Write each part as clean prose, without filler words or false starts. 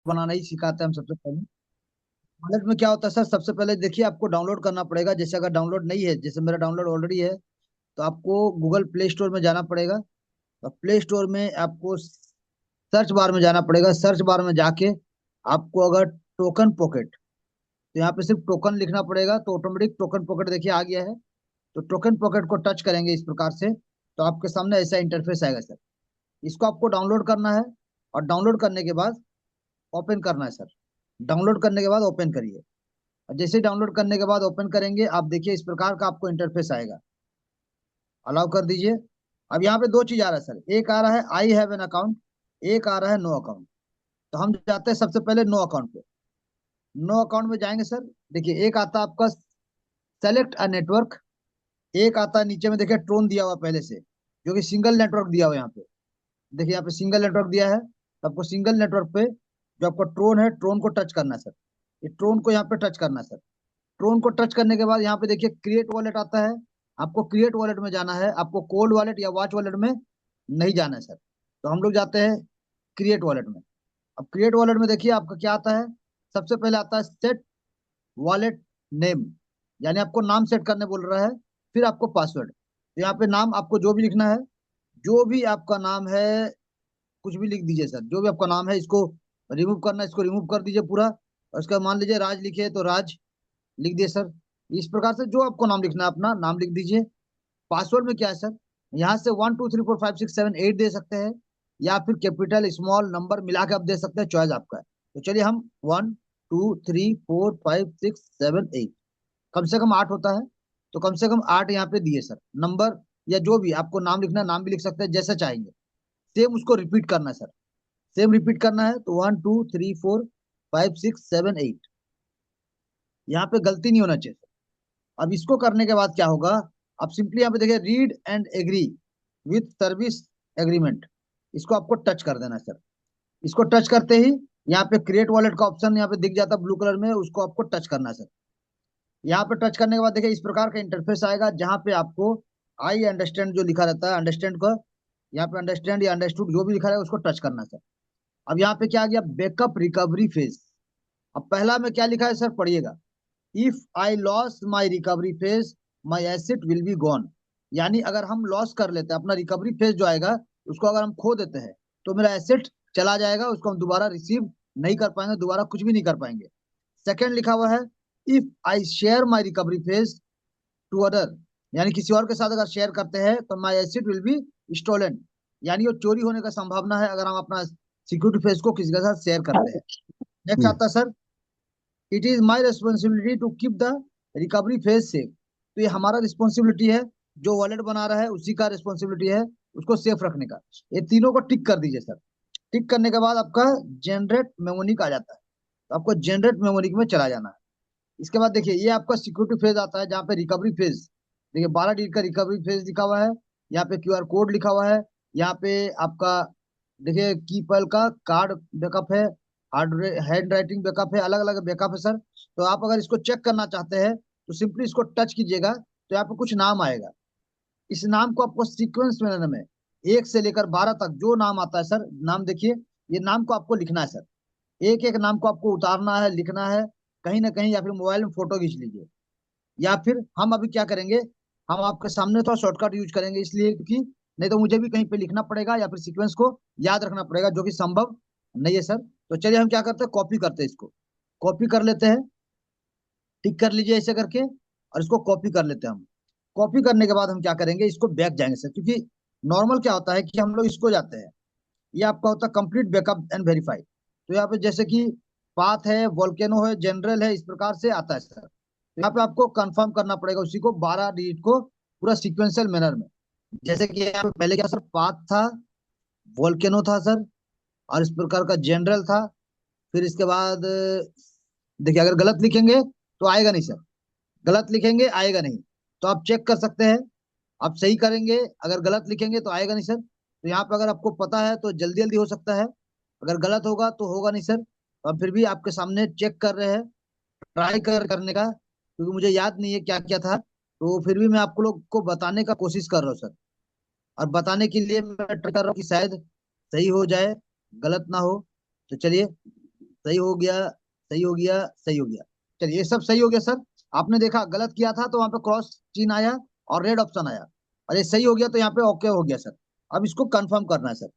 बनाना ही सिखाते हैं हम सबसे पहले। वॉलेट में क्या होता है सर, सबसे पहले देखिए आपको डाउनलोड करना पड़ेगा। जैसे अगर डाउनलोड नहीं है, जैसे मेरा डाउनलोड ऑलरेडी है, तो आपको गूगल प्ले स्टोर में जाना पड़ेगा। और प्ले स्टोर में आपको सर्च बार में जाना पड़ेगा। सर्च बार में जाके आपको अगर टोकन पॉकेट, तो यहाँ पे सिर्फ टोकन लिखना पड़ेगा, तो ऑटोमेटिक टोकन पॉकेट देखिए आ गया है। तो टोकन पॉकेट को टच करेंगे इस प्रकार से, तो आपके सामने ऐसा इंटरफेस आएगा सर। इसको आपको डाउनलोड करना है, और डाउनलोड करने के बाद ओपन करना है सर। डाउनलोड करने के बाद ओपन करिए। और जैसे ही डाउनलोड करने के बाद ओपन करेंगे, आप देखिए इस प्रकार का आपको इंटरफेस आएगा। अलाउ कर दीजिए। अब यहाँ पे दो चीज आ रहा है सर, एक आ रहा है आई हैव एन अकाउंट, एक आ रहा है नो अकाउंट। तो हम जाते हैं सबसे पहले नो अकाउंट पे। नो अकाउंट में जाएंगे सर। देखिए एक आता है आपका सेलेक्ट अ नेटवर्क, एक आता है नीचे में देखिए ट्रोन दिया हुआ पहले से, जो कि सिंगल नेटवर्क दिया हुआ है यहाँ पे। देखिए यहाँ पे सिंगल नेटवर्क दिया है, तो आपको सिंगल नेटवर्क पे जो आपका ट्रोन है, ट्रोन को टच करना है सर। ये ट्रोन को यहाँ पे टच करना है सर। ट्रोन को टच करने के बाद यहाँ पे देखिए क्रिएट वॉलेट आता है। आपको क्रिएट वॉलेट में जाना है, आपको कोल्ड वॉलेट या वॉच वॉलेट में नहीं जाना है सर। तो हम लोग जाते हैं क्रिएट वॉलेट में। अब क्रिएट वॉलेट में देखिए आपका क्या आता है। सबसे पहले आता है सेट वॉलेट नेम, यानी आपको नाम सेट करने बोल रहा है। फिर आपको पासवर्ड, तो यहाँ पे नाम आपको जो भी लिखना है, जो भी आपका नाम है कुछ भी लिख दीजिए सर। जो भी आपका नाम है, इसको रिमूव करना है, इसको रिमूव कर दीजिए पूरा। और इसका मान लीजिए राज लिखे तो राज लिख दिए सर। इस प्रकार से जो आपको नाम लिखना है अपना नाम लिख दीजिए। पासवर्ड में क्या है सर, यहाँ से 1 2 3 4 5 6 7 8 दे सकते हैं, या फिर कैपिटल स्मॉल नंबर मिला के आप दे सकते हैं, चॉइस आपका है। तो चलिए हम 1 2 3 4 5 6 7 8, कम से कम 8 होता है, तो कम से कम 8 यहाँ पे दिए सर नंबर। या जो भी आपको नाम लिखना है, नाम भी लिख सकते हैं जैसा चाहेंगे। सेम उसको रिपीट करना है सर। सेम रिपीट करना है, तो 1 2 3 4 5 6 7 8, यहाँ पे गलती नहीं होना चाहिए। अब इसको करने के बाद क्या होगा, आप सिंपली यहाँ पे देखिए read and agree with service agreement, इसको आपको टच कर देना है सर। इसको टच करते ही यहाँ पे क्रिएट वॉलेट का ऑप्शन यहाँ पे दिख जाता है ब्लू कलर में, उसको आपको टच करना है सर। यहाँ पे टच करने के बाद देखिए इस प्रकार का इंटरफेस आएगा, जहाँ पे आपको आई अंडरस्टैंड जो लिखा रहता है, अंडरस्टैंड को यहाँ पे अंडरस्टैंड या अंडरस्टूड जो भी लिखा है उसको टच करना है सर। अब यहाँ पे क्या आ गया, बैकअप रिकवरी फेज। अब पहला में क्या लिखा है सर, पढ़िएगा। If I loss my recovery phase, my asset will be gone. यानी अगर हम लॉस कर लेते हैं अपना रिकवरी फेज जो आएगा, उसको अगर हम खो देते हैं, तो मेरा एसेट चला जाएगा, उसको हम दोबारा रिसीव नहीं कर पाएंगे, दोबारा कुछ भी नहीं कर पाएंगे। सेकंड लिखा हुआ है, if I share my recovery phase two other, यानी किसी और के साथ अगर शेयर करते हैं, तो my asset will be stolen, यानी वो चोरी होने का संभावना है अगर हम अपना सिक्योरिटी फेज को किसी के साथ शेयर करते हैं। Next hmm. आता है sir, it is my responsibility to keep the recovery phase safe. तो ये हमारा रिस्पॉन्सिबिलिटी है, जो वॉलेट बना रहा है उसी का रिस्पॉन्सिबिलिटी है उसको सेफ रखने का। ये तीनों को टिक कर दीजिए सर। टिक करने के बाद आपका जनरेट मेमोनिक आ जाता है, तो आपको जनरेट मेमोनिक में चला जाना है। इसके बाद देखिए ये आपका सिक्योरिटी फेज आता है, जहाँ पे रिकवरी फेज देखिए 12 डिजिट का रिकवरी फेज लिखा हुआ है। यहाँ पे क्यूआर कोड लिखा हुआ है। यहाँ पे आपका देखिए की पल का कार्ड बैकअप है, हार्ड हैंड राइटिंग बैकअप है, अलग अलग बैकअप है सर। तो आप अगर इसको चेक करना चाहते हैं, तो सिंपली इसको टच कीजिएगा, तो यहाँ पे कुछ नाम आएगा। इस नाम को आपको सीक्वेंस में 1 से लेकर 12 तक जो नाम आता है सर, नाम देखिए, ये नाम को आपको लिखना है सर। एक एक नाम को आपको उतारना है, लिखना है कहीं ना कहीं, या फिर मोबाइल में फोटो खींच लीजिए। या फिर हम अभी क्या करेंगे, हम आपके सामने थोड़ा शॉर्टकट यूज करेंगे, इसलिए क्योंकि नहीं तो मुझे भी कहीं पे लिखना पड़ेगा या फिर सीक्वेंस को याद रखना पड़ेगा, जो कि संभव नहीं है सर। तो चलिए हम क्या करते हैं, कॉपी करते हैं इसको। कॉपी कर लेते हैं, टिक कर लीजिए ऐसे करके, और इसको कॉपी कर लेते हैं हम। कॉपी करने के बाद हम क्या करेंगे, इसको बैक जाएंगे सर, क्योंकि नॉर्मल क्या होता है कि हम लोग इसको जाते हैं, ये आपका होता है कंप्लीट बैकअप एंड वेरीफाई। तो यहाँ पे जैसे कि पाथ है, वोल्केनो है, जनरल है, इस प्रकार से आता है सर। तो यहाँ पे आपको कंफर्म करना पड़ेगा उसी को, 12 डिजिट को पूरा सिक्वेंशियल मैनर में। जैसे कि यहाँ पे पहले क्या सर, पाथ था, वोल्केनो था सर, और इस प्रकार का जनरल था। फिर इसके बाद देखिए अगर गलत लिखेंगे तो आएगा नहीं सर, गलत लिखेंगे आएगा नहीं। तो आप चेक कर सकते हैं, आप सही करेंगे, अगर गलत लिखेंगे तो आएगा नहीं सर। तो यहाँ पे अगर आपको पता है तो जल्दी जल्दी हो सकता है, अगर गलत होगा तो होगा नहीं सर। और फिर भी आपके सामने चेक कर रहे हैं, ट्राई करने का, क्योंकि मुझे याद नहीं है क्या क्या था, तो फिर भी मैं आपको लोग को बताने का कोशिश कर रहा हूँ सर। और बताने के लिए मैं ट्राई कर रहा हूँ कि शायद सही हो जाए, गलत ना हो। तो चलिए सही हो गया, सही हो गया, सही हो गया। चलिए ये सब सही हो गया सर। आपने देखा गलत किया था तो वहां पे क्रॉस चिन्ह आया और रेड ऑप्शन आया, और ये सही हो गया तो यहाँ पे ओके हो गया सर। अब इसको कंफर्म करना है सर,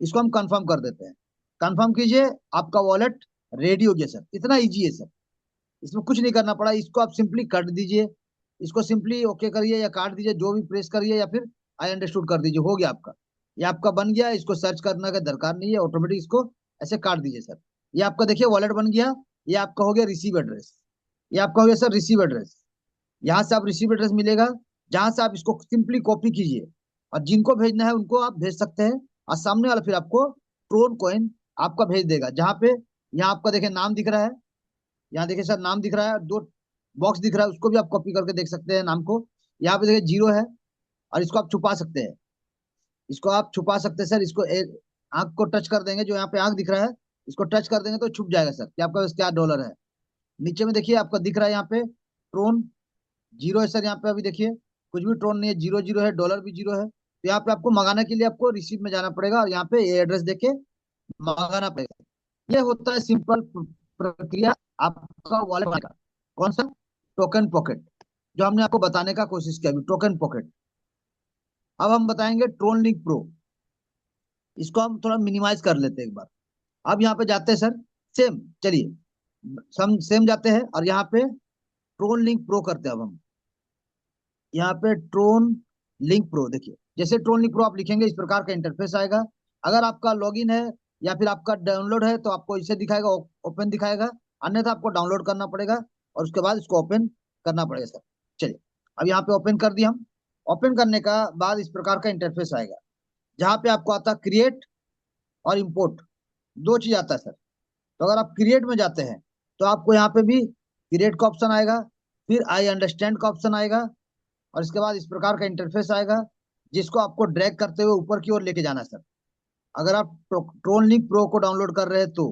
इसको हम कंफर्म कर देते हैं। कंफर्म कीजिए, आपका वॉलेट रेडी हो गया सर। इतना इजी है सर, इसमें कुछ नहीं करना पड़ा। इसको आप सिंपली काट दीजिए, इसको सिंपली ओके करिए या काट दीजिए, जो भी प्रेस करिए, या फिर आई अंडरस्टूड कर दीजिए, हो गया आपका। ये आपका बन गया, इसको सर्च करने का दरकार नहीं है, ऑटोमेटिक इसको ऐसे काट दीजिए सर। ये आपका देखिए वॉलेट बन गया। ये आपका हो गया रिसीव एड्रेस, ये आपका हो गया सर रिसीव एड्रेस। यहाँ से आप रिसीव एड्रेस मिलेगा, जहां से आप इसको सिंपली कॉपी कीजिए और जिनको भेजना है उनको आप भेज सकते हैं। और सामने वाला फिर आपको ट्रोन कॉइन आपका भेज देगा, जहाँ पे यहाँ आपका देखिए नाम दिख रहा है, यहाँ देखिए सर नाम दिख रहा है, दो बॉक्स दिख रहा है, उसको भी आप कॉपी करके देख सकते हैं नाम को। यहाँ पे देखिए जीरो है, और इसको आप छुपा सकते हैं, इसको आप छुपा सकते हैं सर। इसको आंख को टच कर देंगे, जो यहाँ पे आंख दिख रहा है, इसको टच कर देंगे तो छुप जाएगा सर कि आपका क्या डॉलर है। नीचे में देखिए आपका दिख रहा है यहाँ पे ट्रोन जीरो है सर। यहाँ पे अभी देखिए कुछ भी ट्रोन नहीं है, जीरो जीरो है, डॉलर भी जीरो है। तो यहाँ पे आपको मंगाने के लिए आपको रिसीव में जाना पड़ेगा, और यहाँ पे ये एड्रेस देके मंगाना पड़ेगा। ये होता है सिंपल प्रक्रिया आपका वॉलेट बनाने का। कौन सा? टोकन पॉकेट, जो हमने आपको बताने का कोशिश किया अभी, टोकन पॉकेट। अब हम बताएंगे ट्रोन लिंक प्रो। इसको हम थोड़ा मिनिमाइज कर लेते हैं एक बार। अब यहाँ पे जाते हैं सर, सेम चलिए हम सेम जाते हैं, और यहाँ पे ट्रोन लिंक प्रो करते हैं। अब हम यहाँ पे ट्रोन लिंक प्रो देखिए, जैसे ट्रोन लिंक प्रो आप लिखेंगे इस प्रकार का इंटरफेस आएगा। अगर आपका लॉगिन है या फिर आपका डाउनलोड है तो आपको इसे दिखाएगा, ओपन दिखाएगा। अन्यथा आपको डाउनलोड करना पड़ेगा और उसके बाद इसको ओपन करना पड़ेगा सर। चलिए अब यहाँ पे ओपन कर दिया हम। ओपन करने का बाद इस प्रकार का इंटरफेस आएगा, जहाँ पे आपको आता है क्रिएट और इम्पोर्ट, दो चीज आता है सर। तो अगर आप क्रिएट में जाते हैं तो आपको यहाँ पे भी क्रिएट का ऑप्शन आएगा, फिर आई अंडरस्टैंड का ऑप्शन आएगा, और इसके बाद इस प्रकार का इंटरफेस आएगा, जिसको आपको ड्रैग करते हुए ऊपर की ओर लेके जाना है सर। अगर आप ट्रोन लिंक प्रो को डाउनलोड कर रहे हैं तो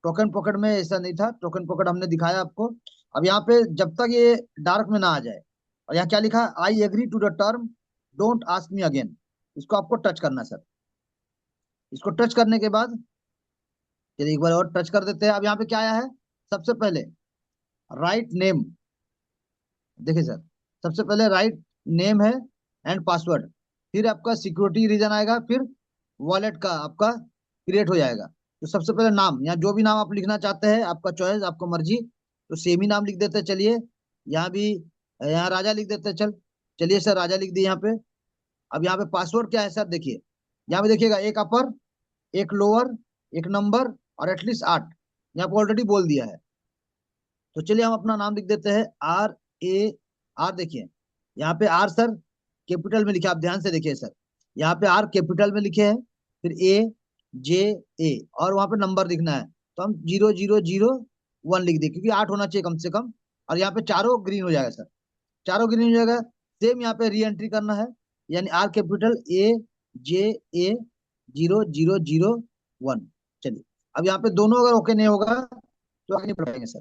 टोकन पॉकेट में ऐसा नहीं था, टोकन पॉकेट हमने दिखाया आपको। अब यहाँ पे जब तक ये डार्क में ना आ जाए, और यहाँ क्या लिखा है, I agree to the term, don't ask me again, इसको आपको टच करना है सर। इसको टच करने के बाद चलिए एक बार और टच कर देते हैं। अब यहाँ पे क्या आया है, सबसे पहले राइट नेम, देखिए सर सबसे पहले राइट नेम है एंड पासवर्ड, फिर आपका सिक्योरिटी रीजन आएगा, फिर वॉलेट का आपका क्रिएट हो जाएगा। तो सबसे पहले नाम, यहाँ जो भी नाम आप लिखना चाहते हैं आपका चॉइस, आपको मर्जी, तो सेम ही नाम लिख देते हैं। चलिए यहाँ भी, यहाँ राजा लिख देते हैं, चल चलिए सर राजा लिख दिए यहाँ पे। अब यहाँ पे पासवर्ड क्या है सर, देखिए यहाँ पे देखिएगा, एक अपर, एक लोअर, एक नंबर, और एटलीस्ट 8, यहाँ पे ऑलरेडी बोल दिया है। तो चलिए हम अपना नाम लिख देते हैं, RAR। देखिए यहाँ पे आर सर कैपिटल में लिखे, आप ध्यान से देखिए सर, यहाँ पे आर कैपिटल में लिखे हैं, फिर AJA, और वहां पे नंबर लिखना है। तो हम 0001 लिख दें, क्योंकि 8 होना चाहिए कम से कम। और यहाँ पे चारों ग्रीन हो जाएगा सर, चारों ग्रीन हो जाएगा। सेम यहाँ पे री एंट्री करना है, यानी आर कैपिटल AJA 0001। चलिए अब यहाँ पे दोनों अगर ओके नहीं होगा तो आगे नहीं बढ़ पाएंगे सर।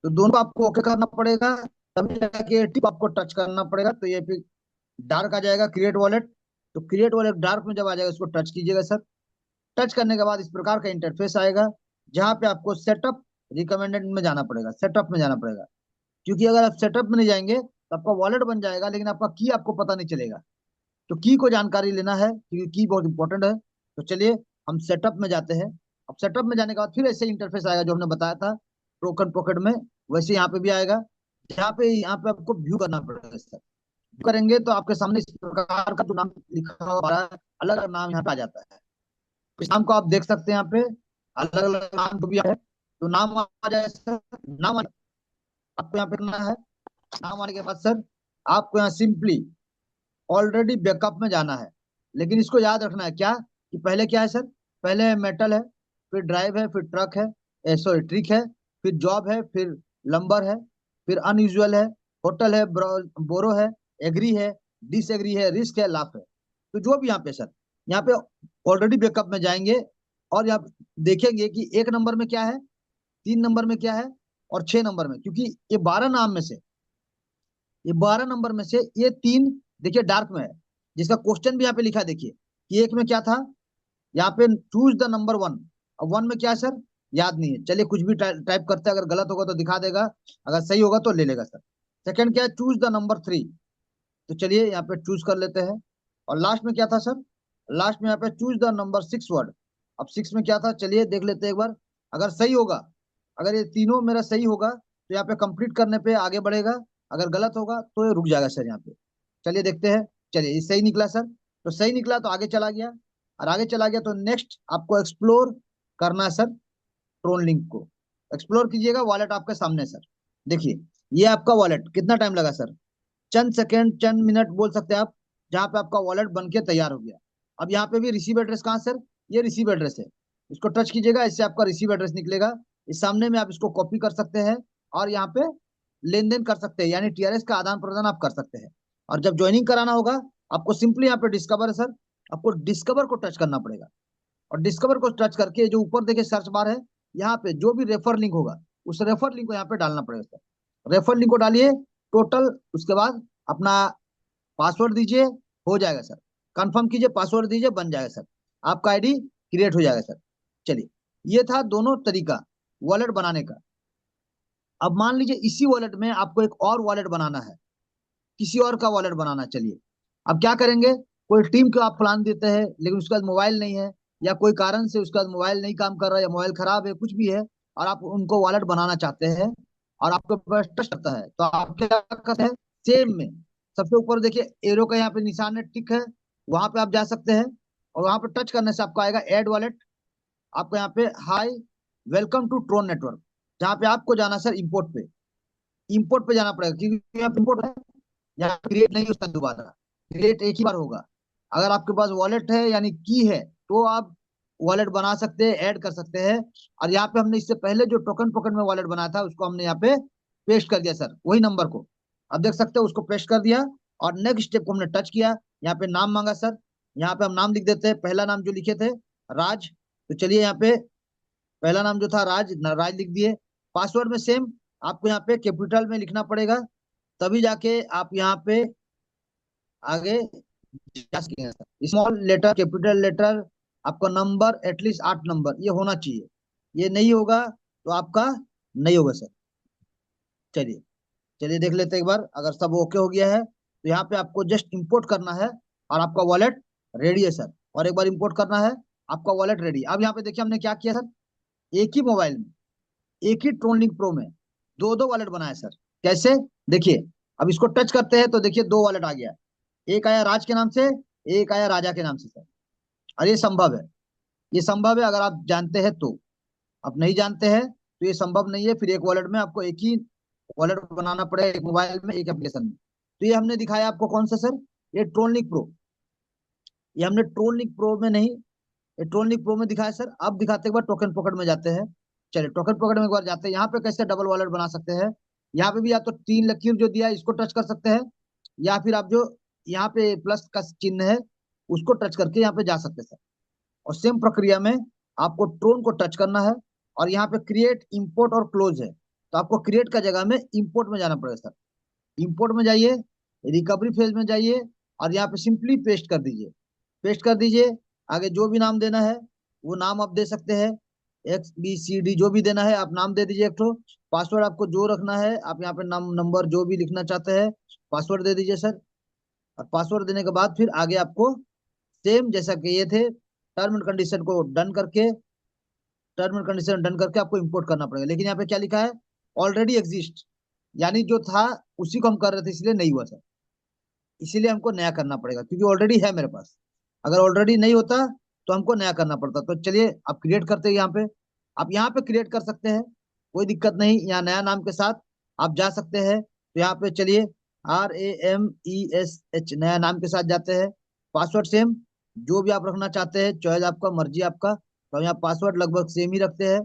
तो दोनों को आपको ओके करना पड़ेगा, तभी जाके टिप आपको टच करना पड़ेगा। तो ये फिर डार्क आ जाएगा क्रिएट वॉलेट। तो क्रिएट वॉलेट डार्क में जब आ जाएगा इसको टच कीजिएगा सर। टच करने के बाद इस प्रकार का इंटरफेस आएगा, जहाँ पे आपको सेटअप रिकमेंडेड में जाना पड़ेगा, सेटअप में जाना पड़ेगा। क्योंकि अगर आप सेटअप में नहीं जाएंगे तो आपका वॉलेट बन जाएगा, लेकिन आपका की आपको पता नहीं चलेगा। तो की को जानकारी लेना है, क्योंकि की बहुत इंपॉर्टेंट है। तो चलिए हम सेटअप में जाते हैं। अब सेटअप में जाने के बाद फिर ऐसे इंटरफेस आएगा जो हमने बताया था टोकन पॉकेट में, वैसे यहाँ पे भी आएगा, यहाँ पे आपको व्यू करना पड़ेगा सर। व्यू करेंगे तो आपके सामने इस प्रकार का जो नाम लिखा हुआ है, अलग अलग नाम यहाँ पे आ जाता है। इस नाम को आप देख सकते हैं यहाँ पे, अलग अलग नाम जो भी है, तो नाम आ जाए सर। नाम आपको यहाँ पे करना है। नाम आने के बाद सर आपको यहाँ सिंपली ऑलरेडी बैकअप में जाना है। लेकिन इसको याद रखना है क्या, कि पहले क्या है सर, पहले मेटल है, फिर ड्राइव है, फिर ट्रक है, सॉरी ट्रिक है, फिर जॉब है, फिर लंबर है, फिर अनयूजुअल है, होटल है, बोरो है, एग्री है, डिसएग्री है, रिस्क है, लाफ है। तो जो भी यहाँ पे सर, यहाँ पे ऑलरेडी बैकअप में जाएंगे, और यहाँ देखेंगे कि 1 नंबर में क्या है, 3 नंबर में क्या है, और 6 नंबर में, क्योंकि ये 12 नाम में से, ये 12 नंबर में से ये 3 देखिए डार्क में है, जिसका क्वेश्चन भी यहाँ पे लिखा है। देखिए कि एक में क्या था, यहाँ पे चूज द नंबर 1। अब 1 में क्या है सर, याद नहीं है। चलिए कुछ भी टाइप करते हैं, अगर गलत होगा तो दिखा देगा, अगर सही होगा तो ले लेगा सर। सेकंड क्या है, चूज द नंबर 3। तो चलिए यहाँ पे चूज कर लेते हैं। और लास्ट में क्या था सर, लास्ट में यहाँ पे चूज द नंबर 6 वर्ड। अब 6 में क्या था, चलिए देख लेते हैं एक बार। अगर सही होगा, अगर ये तीनों मेरा सही होगा तो यहाँ पे कंप्लीट करने पे आगे बढ़ेगा, अगर गलत होगा तो ये रुक जाएगा सर यहाँ पे। चलिए देखते हैं। चलिए ये सही निकला सर, तो सही निकला तो आगे चला गया। और आगे चला गया तो नेक्स्ट आपको एक्सप्लोर करना है सर। ट्रोन लिंक को एक्सप्लोर कीजिएगा, वॉलेट आपके सामने है सर। देखिए ये आपका वॉलेट, कितना टाइम लगा सर, चंद सेकेंड चंद मिनट बोल सकते हैं आप, जहाँ पे आपका वॉलेट बन के तैयार हो गया। अब यहाँ पे भी रिसीव एड्रेस कहाँ सर, ये रिसीव एड्रेस है। इसको टच कीजिएगा, इससे आपका रिसीव एड्रेस निकलेगा। इस सामने में आप इसको कॉपी कर सकते हैं और यहाँ पे लेन देन कर सकते हैं, यानी टीआरएस का आदान प्रदान आप कर सकते हैं। और जब ज्वाइनिंग कराना होगा, आपको सिंपली यहाँ पे डिस्कवर है सर, आपको डिस्कवर को टच करना पड़ेगा। और डिस्कवर को टच करके जो ऊपर देखिए सर्च बार है, यहाँ पे जो भी रेफर लिंक होगा, उस रेफर लिंक को यहाँ पे डालना पड़ेगा सर। रेफर लिंक को डालिए टोटल, उसके बाद अपना पासवर्ड दीजिए, हो जाएगा सर। कंफर्म कीजिए, पासवर्ड दीजिए, बन जाएगा सर, आपका आईडी क्रिएट हो जाएगा सर। चलिए ये था दोनों तरीका वॉलेट बनाने का। अब मान लीजिए इसी वॉलेट में आपको एक और वॉलेट बनाना है, किसी और का वॉलेट बनाना है। चलिए अब क्या करेंगे, कोई टीम को आप प्लान देते हैं लेकिन उसके पास मोबाइल नहीं है, या कोई कारण से उसका मोबाइल नहीं काम कर रहा है, या मोबाइल खराब है, कुछ भी है, और आप उनको वॉलेट बनाना चाहते हैं और आपके पास ट्रस्ट करता है, तो आप क्या करते हैं, सेम में सबसे ऊपर देखिए एरो का यहाँ पे निशान है, टिक है, वहां पे आप जा सकते हैं। और वहां पे टच करने से आपको आएगा ऐड वॉलेट। आपको यहाँ पे hi welcome to Tron network, जहाँ पे आपको जाना सर इम्पोर्ट पे, इम्पोर्ट पे जाना पड़ेगा, क्योंकि यहाँ पे इम्पोर्ट है, यहाँ क्रिएट नहीं होता दोबारा, क्रिएट एक ही बार होगा। अगर आपके पास वॉलेट है यानी की है, तो आप वॉलेट बना सकते हैं, ऐड कर सकते हैं। और यहाँ पे हमने इससे पहले जो टोकन पॉकेट में वॉलेट बनाया था, उसको हमने यहाँ पे पेस्ट कर दिया सर, वही नंबर को। अब देख सकते हैं, उसको पेस्ट कर दिया। और नेक्स्ट स्टेप को हमने टच किया, यहाँ पे नाम मांगा सर, यहाँ पे हम नाम लिख देते हैं, पहला नाम जो लिखे थे राज। तो चलिए यहाँ पे पहला नाम जो था राज, राज लिख दिए। पासवर्ड में सेम आपको यहाँ पे कैपिटल में लिखना पड़ेगा, तभी जाके आप यहाँ पे आगे जा सकेंगे। स्मॉल लेटर, कैपिटल लेटर, आपका नंबर एटलीस्ट 8 नंबर ये होना चाहिए, ये नहीं होगा तो आपका नहीं होगा सर। चलिए, चलिए देख लेते हैं एक बार, अगर सब ओके हो गया है तो यहाँ पे आपको जस्ट इंपोर्ट करना है और आपका वॉलेट रेडी है सर। और एक बार इंपोर्ट करना है, आपका वॉलेट रेडी। अब यहाँ पे देखिए हमने क्या किया सर, एक ही मोबाइल में, एक ही ट्रोनलिंक प्रो में दो दो वॉलेट बनाए सर। कैसे, देखिए अब इसको टच करते हैं तो देखिए दो वॉलेट आ गया, एक आया राज के नाम से, एक आया राजा के नाम से सर। और ये संभव है, ये संभव है अगर आप जानते हैं तो। आप नहीं जानते हैं तो ये संभव नहीं है, फिर एक वॉलेट में आपको एक ही वॉलेट बनाना पड़ेगा, एक मोबाइल में, एक एप्लीकेशन में। तो ये हमने दिखाया आपको कौन सा सर, ये ट्रोनलिंक प्रो। ये हमने ट्रोनलिंक प्रो में नहीं, ये ट्रोनलिंक प्रो में दिखाया सर। अब दिखाते एक बार टोकन पॉकेट में जाते हैं। चलिए टोकन पॉकेट में एक बार जाते हैं, यहाँ पे कैसे डबल वॉलेट बना सकते हैं। यहाँ पे भी या तो 3 लकीर जो दिया है इसको टच कर सकते हैं, या फिर आप जो यहाँ पे प्लस का चिन्ह है उसको टच करके यहाँ पे जा सकते हैं सर। और सेम प्रक्रिया में आपको ट्रोन को टच करना है, और यहाँ पे क्रिएट इंपोर्ट और क्लोज है, तो आपको क्रिएट का जगह में इंपोर्ट में जाना पड़ेगा सर। इंपोर्ट में जाइए, रिकवरी फेज में जाइए, और यहाँ पे सिंपली पेस्ट कर दीजिए, पेस्ट कर दीजिए। आगे जो भी नाम देना है वो नाम आप दे सकते हैं, XBCD जो भी देना है आप नाम दे दीजिए एक तो। पासवर्ड आपको जो रखना है, आप यहाँ पे नाम नंबर जो भी लिखना चाहते हैं पासवर्ड दे दीजिए सर। और पासवर्ड देने के बाद फिर आगे आपको सेम जैसा कि ये थे, टर्म एंड कंडीशन को डन करके, टर्म एंड कंडीशन डन करके आपको इंपोर्ट करना पड़ेगा। लेकिन यहाँ पे क्या लिखा है, ऑलरेडी एग्जिस्ट, यानी जो था उसी को हम कर रहे थे इसलिए नहीं हुआ सर, इसीलिए हमको नया करना पड़ेगा, क्योंकि ऑलरेडी है मेरे पास। अगर ऑलरेडी नहीं होता तो हमको नया करना पड़ता। तो चलिए आप क्रिएट करते हैं यहाँ पे, आप यहाँ पे क्रिएट कर सकते हैं, कोई दिक्कत नहीं, यहाँ नया नाम के साथ आप जा सकते हैं। तो यहाँ पे चलिए RAMESH नया नाम के साथ जाते हैं। पासवर्ड सेम जो भी आप रखना चाहते हैं, चॉइस आपका, मर्जी आपका। तो हम यहाँ पासवर्ड लगभग सेम ही रखते हैं,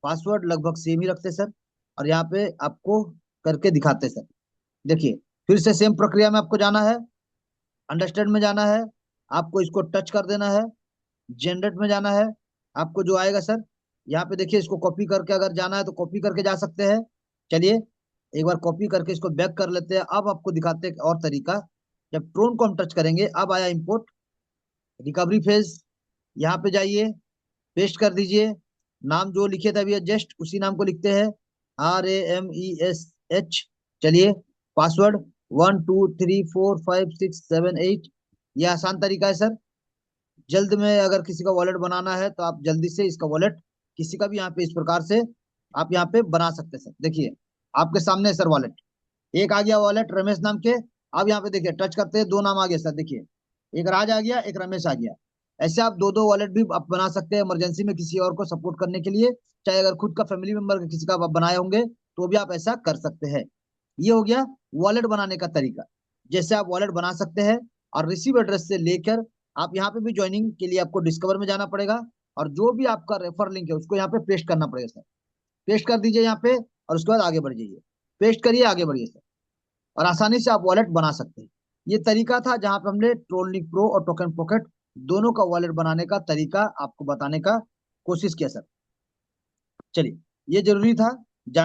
पासवर्ड लगभग सेम ही रखते हैं सर। और यहाँ पे आपको करके दिखाते हैं सर। देखिए फिर से सेम प्रक्रिया में आपको जाना है, अंडरस्टैंड में जाना है, आपको इसको टच कर देना है, जनरेट में जाना है, आपको जो आएगा सर यहाँ पे देखिए, इसको कॉपी करके अगर जाना है तो कॉपी करके जा सकते हैं। चलिए एक बार कॉपी करके इसको बैक कर लेते हैं। अब आपको दिखाते हैं एक और तरीका, जब ट्रोन को हम टच करेंगे, अब आया इंपोर्ट, रिकवरी फेज, यहाँ पे जाइए, पेस्ट कर दीजिए, नाम जो लिखे थे अभी जस्ट उसी नाम को लिखते हैं, RAMESH। चलिए, पासवर्ड 12345678। ये आसान तरीका है सर। जल्द में अगर किसी का वॉलेट बनाना है तो आप जल्दी से इसका वॉलेट किसी का भी यहाँ पे इस प्रकार से आप यहाँ पे बना सकते हैं सर। देखिए आपके सामने है सर वॉलेट, एक आ गया वॉलेट रमेश नाम के। अब यहाँ पे देखिए टच करते हैं, दो नाम आ गया सर। देखिए एक राज आ गया, एक रमेश आ गया। ऐसे आप दो दो वॉलेट भी आप बना सकते हैं इमरजेंसी में किसी और को सपोर्ट करने के लिए। चाहे अगर खुद का फैमिली मेंबर किसी का आप बनाए होंगे तो भी आप ऐसा कर सकते हैं। ये हो गया वॉलेट बनाने का तरीका, जैसे आप वॉलेट बना सकते हैं। और रिसीव एड्रेस से लेकर आप यहाँ पे भी ज्वाइनिंग के लिए आपको डिस्कवर में जाना पड़ेगा, और जो भी आपका रेफर लिंक है उसको यहाँ पे पेस्ट करना पड़ेगा सर। पेस्ट कर दीजिए यहाँ पे, और उसके बाद आगे बढ़ जाइए। पेस्ट करिए, आगे बढ़िए सर। और आसानी से आप वॉलेट बना सकते हैं। ये तरीका था जहां पे हमने ट्रोलनिक प्रो और टोकन पॉकेट दोनों का वॉलेट बनाने का तरीका आपको बताने का कोशिश किया सर। चलिए, ये जरूरी था